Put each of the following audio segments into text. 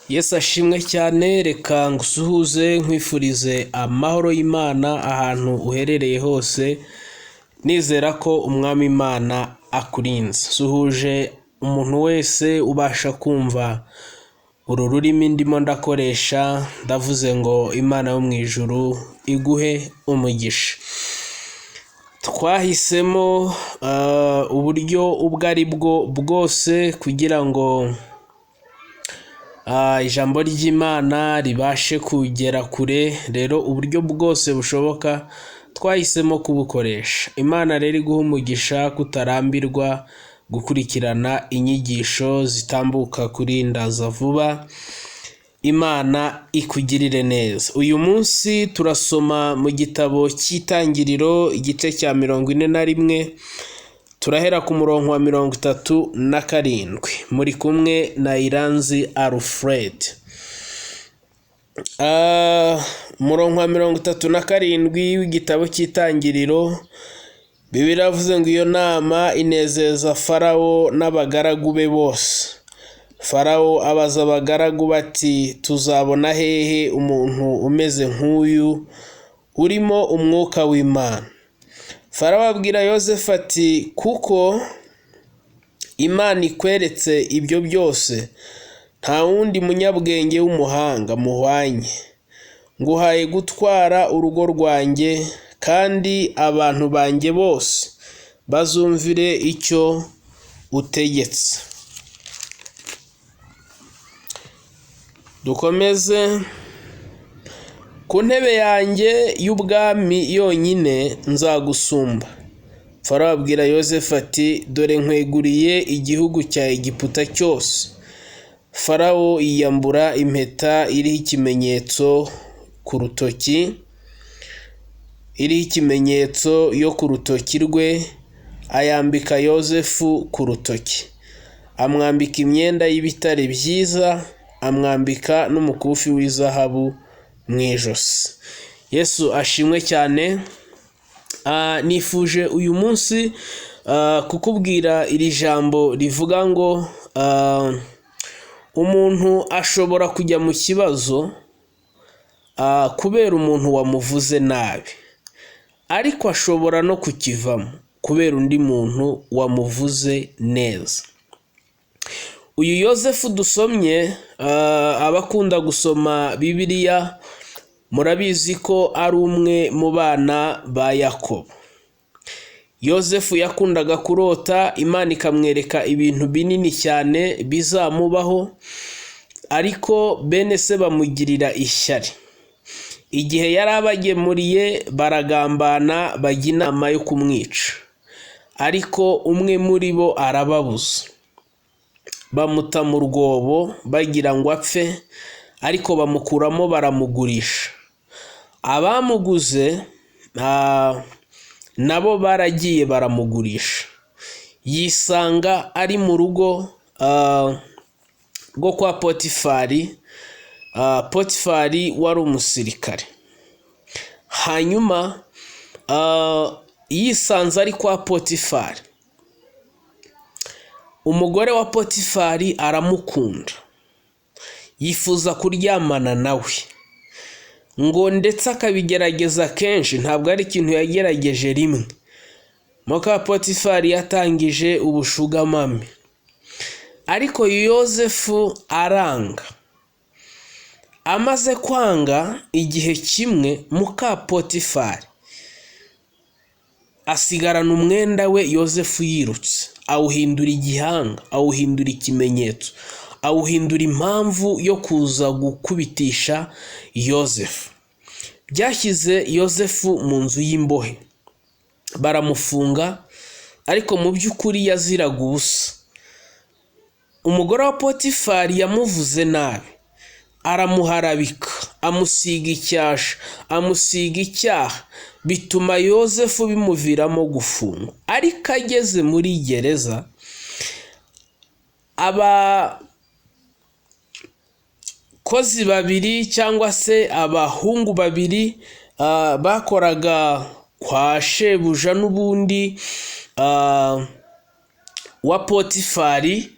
Yesu ashimwe cyane, reka ngusuhuze nkwifurize amahoro y'Imana ahantu uherereye hose, nizera ko umwami Imana akurinze. Suhuje umuntu wese ubasha kumva uru rurimi ndimo ndakoresha, ndavuze ngo Imana yo mu ijuru iguhe umugisha. Twahisemo uburyo ubwo ari bwo bwose kugira ngo ijambo ry'Imana ribashe kugera kure. Rero uburyo bwose bushoboka twahisemo kubukoresha. Imana rero iguha umugisha kutarambirwa gukurikirana inyigisho zitambuka kuri Ndaza Vuba. Imana ikugirire neza. Uyu munsi turasoma mu gitabo cy'Itangiriro igice cya 41, turahera ku murongo wa 37. Muri kumwe na Iranzi Alfred. Murongo wa 37 w'igitabo cy'Itangiriro, Bibiliya iravuze ngo iyo nama inezeza Farawo n'abagaragu be bose. Farawo abaza abagaragu bati, tuzabona hehe umuntu umeze nk'uyu urimo umwuka w'Imana? Farawo abwira Yosefu ati, kuko Imana ikweretse ibyo byose, nta wundi munyabwenge w'umuhanga muhwanye. Nguhaye gutwara urugo rwanjye, kandi abantu banjye bose bazumvire icyo utegetse. Dukomeze. Ku ntebe yanjye y'ubwami yonyine nzagusumba. Farawo abwira Yosefu ati, dore nkweguriye igihugu cya Egiputa cyose. Farawo yiyambura impeta iriho ikimenyetso ku rutoki, yo ku rutoki rwe, ayambika Yosefu ku rutoki. Amwambika imyenda y'ibitare byiza, amwambika n'umukufi w'izahabu mu ijosi. Yesu ashimwe cyane. Nifuje uyu munsi kukubwira iri jambo rivuga ngo umuntu ashobora kujya mu kibazo kubera umuntu wamuvuze nabi, ariko ashobora no kukivamo kubera undi muntu wamuvuze neza. Uyu Yosefu dusomye, abakunda gusoma Bibiliya murabizi ko ari umwe mu bana ba Yakobo. Yosefu yakundaga kurota, Imana ikamwereka ibintu binini cyane bizamubaho, ariko bene se bamugirira ishyari. Igihe yari abagemuriye baragambana, bajya inama yo kumwica, ariko umwe muri bo arababuza. Bamuta mu rwobo bagira ngo apfe, ariko bamukuramo baramugurisha. Abamuguze nabo baragiye baramugurisha. Yisanga ari mu rugo rwo kwa Potifari. Potifari wari umusirikare. Hanyuma yisanze ari kwa Potifari. Umugore wa Potifari aramukunda, yifuza kuryamana nawe, ngo ndetse akabigerageza kenshi, ntabwo ari ikintu yagerageje rimwe. Muka Potifari yatangije ubushugamami, ariko Yosefu aranga. Amaze kwanga igihe kimwe, muka Potifari asigarana umwenda we Yosefu yirutse, awuhindura igihanga, awuhindura ikimenyetso, awuhindura impamvu yo kuza gukubitisha Yosefu. Byashyize Yosefu mu nzu y'imbohe, baramufunga, ariko mu by'ukuri yaziraga ubusa. Umugore wa Potifari yamuvuze nabi, aramuharabika, amusiga icyasha, amusiga icyaha, bituma Yosefu bimuviramo gufungwa. Ariko ageze muri gereza, abakozi babiri cyangwa se abahungu babiri bakoraga kwa shebuja n'ubundi wa Potifari,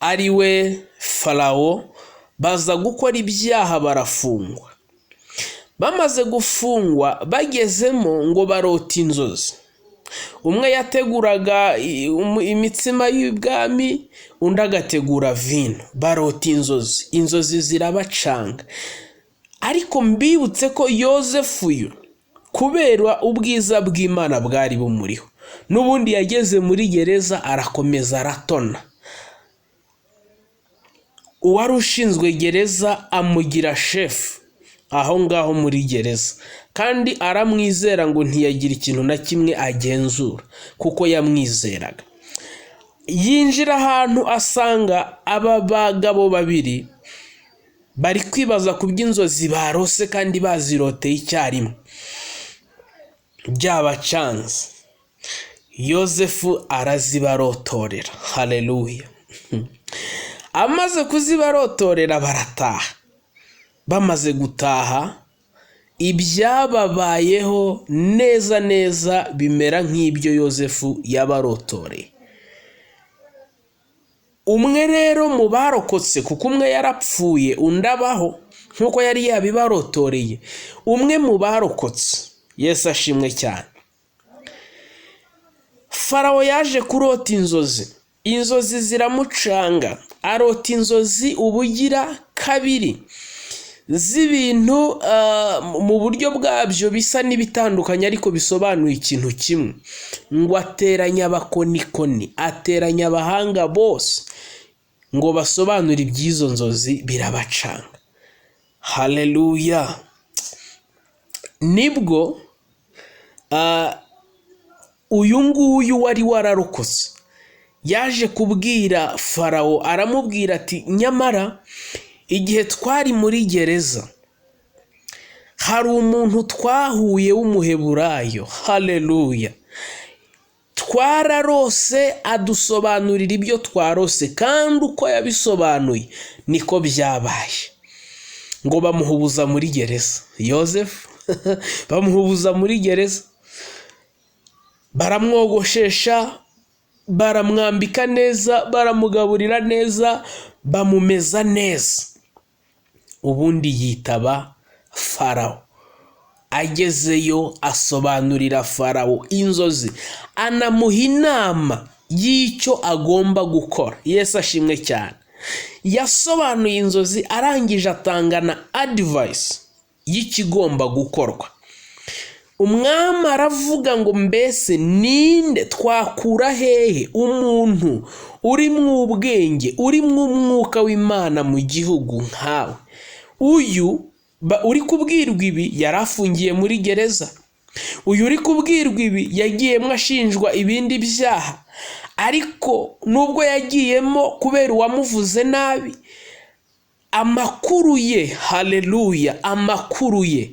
ari we Farawo baza gukora ibyaha barafungwa. Bamaze gufungwa bagezemo ngo barota inzozi. Umwe yateguraga imitsima y'ubwami, undi agategura vino. Barota inzozi, inzozi zirabacanga. Ariko mbibutse ko Yozefu yo kubera ubwiza bw'Imana bwari bumuriho, n'ubundi yageze muri gereza arakomeza aratona. Uwari ushinzwe gereza amugira shefu aho ngaho muri gereza, kandi aramwizera ngo ntiyagira ikintu na kimwe agenzura kuko yamwizeraga. Yinjira ahantu asanga aba bagabo babiri bari kwibaza ku by'inzozi barose kandi baziroteye icyarimwe. Byabacanze. Yozefu arazibarotorera. Haleluya. Amaze kuzibarotorera barataha. Bamaze gutaha, ibyababayeho neza neza bimera nk'ibyo Yozefu yabarotoreye. Umwe rero mu barokotse, kuko umwe yarapfuye undi abaho nk'uko yari yabibarotoreye, umwe mu barokotse, Yesu ashimwe cyane, Farawo yaje kurota inzozi. Inzozi ziramucanga, arota inzozi ubugira kabiri z'ibintu mu buryo bwabyo bisa n'ibitandukanye ariko bisobanuye ikintu kimwe. Ngo ateranya abakonikoni, ateranya abahanga bose ngo basobanure iby'izo nzozi, birabacanga. Haleluya. Nibwo uyu nguyu wari wararokotse yaje kubwira Farawo, aramubwira ati nyamara igihe twari muri gereza hari umuntu twahuye w'umuheburayo. Haleluya. Twararose adusobanurira ibyo twarose, kandi uko yabisobanuye niko byabaye. Ngo bamuhubuza muri gereza. Yozefu bamuhubuza muri gereza, baramwogoshesha, baramwambika neza, baramugaburira neza, bamumeza neza. Ubundi yitaba Farawo. Agezeyo asobanurira Farawo inzozi, anamuha inama y'icyo agomba gukora. Yesu ashimwe cyane. Yasobanuye inzozi, arangije atanga na advice y'ikigomba gukorwa. Umwami aravuga ngo mbese ninde twakura hehe umuntu uri mu ubwenge, uri mu umwuka w'Imana mu gihugu nkawe? Uyu uri kubwirwa ibi yarafungiye muri gereza. Uyu uri kubwirwa ibi yagiyemo ashinjwa ibindi byaha, ariko nubwo yagiyemo kubera uwamuvuze nabi, amakuru ye, haleluya, amakuru ye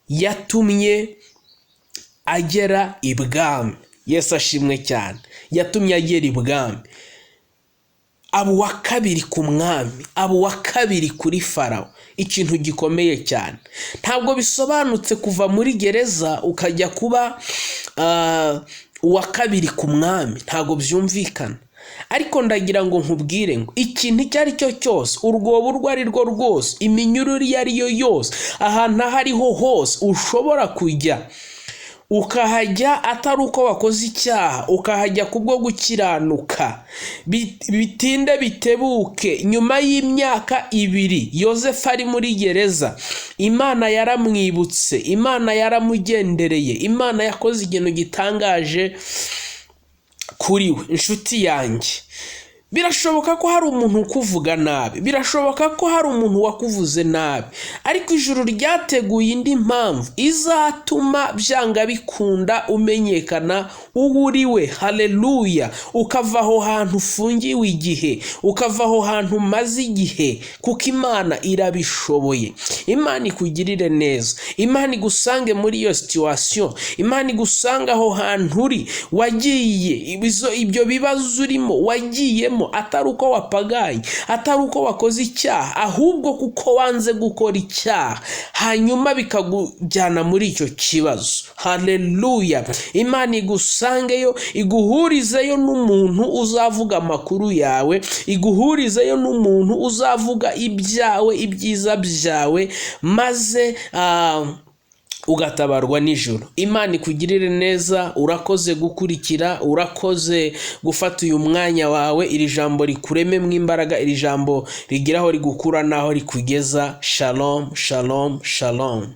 yatumye agera ibwami. Yesu ashimwe cyane. Yatumye agera ibwami, abo wa kabiri ku mwami, abo wa kabiri kuri Farawo. Ikintu gikomeye cyane. Ntabwo bisobanutse kuva muri gereza ukajya kuba uwa kabiri ku mwami, ntabwo byumvikana. Ariko ndagira ngo nkubwire ngo ikintu icyo ari cyo cyose, urwobo urwo ari rwo rwose, iminyururu iyo ari yo yose, ahantu aho ariho hose ushobora kujya ukahajya atari uko wakoze icyaha, ukahajya kubwo gukiranuka, bitinde bitebuke. Nyuma y'imyaka 2 Yozefu ari muri gereza, Imana yaramwibutse, Imana yaramugendereye, Imana yakoze ikintu gitangaje kuri we. Inshuti yanjye, birashoboka ko hari umuntu ukuvuga nabi, birashoboka ko hari umuntu wakuvuze nabi, ariko ijuru ryateguye indi mpamvu izatuma byanga bikunda umenyekana uwo uri we. Haleluya. Ukava aho hantu ufungiwe igihe, ukava aho hantu umaze igihe, kuko Imana irabishoboye. Imana ikugirire neza, Imana igusange muri iyo situation, Imana igusanga aho hantu uri, wagiye ibyo bibazo urimo wagiyemo wabigiyemo atari uko wapagaye, atari uko wakoze icyaha, ahubwo kuko wanze gukora icyaha hanyuma bikakujyana muri icyo kibazo. Haleluya! Imana igusangeyo, iguhurizeyo n'umuntu uzavuga amakuru yawe, iguhurizeyo n'umuntu uzavuga ibyawe, ibyiza byawe, maze ugatabarwa nijoro. Imana ikugirire neza. Urakoze gukurikira, urakoze gufata uyu mwanya wawe. Iri jambo rikurememo imbaraga, iri jambo rigiraho rigukura naho rikugeza. Shalom, shalom, shalom.